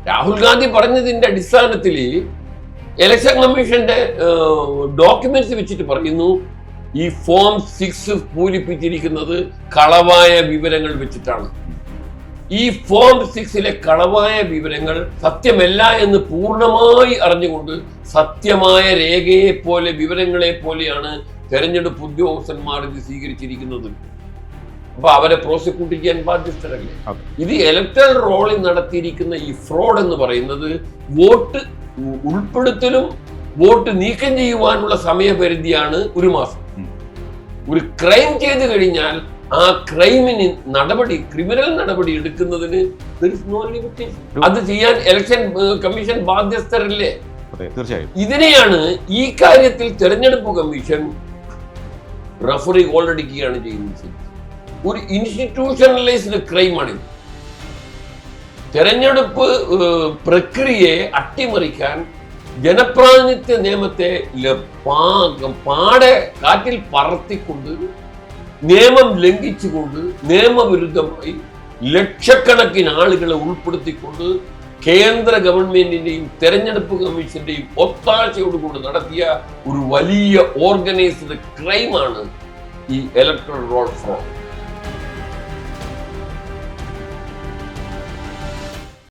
രാഹുൽ ഗാന്ധി പറഞ്ഞതിന്റെ അടിസ്ഥാനത്തിൽ ഇലക്ഷൻ കമ്മീഷന്റെ ഡോക്യുമെന്റ്സ് വെച്ചിട്ട് പറയുന്നു ഈ ഫോം 6 പൂരിപ്പിച്ചിരിക്കുന്നത് കളവായ വിവരങ്ങൾ വെച്ചിട്ടാണ്. ഈ ഫോം 6 കളവായ വിവരങ്ങൾ സത്യമല്ല എന്ന് പൂർണ്ണമായി അറിഞ്ഞുകൊണ്ട് സത്യമായ രേഖയെ പോലെ വിവരങ്ങളെ പോലെയാണ് തെരഞ്ഞെടുപ്പ് ഉദ്യോഗസ്ഥന്മാർ ഇത് സ്വീകരിച്ചിരിക്കുന്നത്. അപ്പൊ അവരെ പ്രോസിക്യൂട്ട് ചെയ്യാൻ ബാധ്യസ്ഥരല്ലേ? ഇത് ഇലക്ടറൽ റോളിൽ നടത്തിയിരിക്കുന്ന ഈ ഫ്രോഡ് എന്ന് പറയുന്നത് വോട്ട് ഉൾപ്പെടുത്തലും വോട്ട് നീക്കം ചെയ്യുവാനുള്ള സമയപരിധിയാണ് 1 മാസം. ഒരു ക്രൈം ചെയ്ത് കഴിഞ്ഞാൽ ആ ക്രൈമിന് ക്രിമിനൽ നടപടി എടുക്കുന്നതിന് അത് ചെയ്യാൻ ഇലക്ഷൻ കമ്മീഷൻ ബാധ്യസ്ഥരല്ലേ? തീർച്ചയായും. ഇതിനെയാണ് ഈ കാര്യത്തിൽ തെരഞ്ഞെടുപ്പ് കമ്മീഷൻ റഫറി ഗോൾഡടിക്കുകയാണ് ചെയ്യുന്നത്. ഒരു ഇൻസ്റ്റിറ്റ്യൂഷണലൈസ്ഡ് ക്രൈമാണിത്. തെരഞ്ഞെടുപ്പ് പ്രക്രിയയെ അട്ടിമറിക്കാൻ ജനപ്രാതിനിധ്യ നിയമത്തെ പാടെ കാറ്റിൽ പറത്തിക്കൊണ്ട് നിയമം ലംഘിച്ചുകൊണ്ട് നിയമവിരുദ്ധമായി ലക്ഷക്കണക്കിന് ആളുകളെ ഉൾപ്പെടുത്തിക്കൊണ്ട് കേന്ദ്ര ഗവൺമെന്റിന്റെയും തെരഞ്ഞെടുപ്പ് കമ്മീഷന്റെയും ഒത്താശയോടുകൂടി നടത്തിയ ഒരു വലിയ ഓർഗനൈസ്ഡ് ക്രൈമാണ് ഈ ഇലക്ടറൽ റോൾ ഫ്രോഡ്.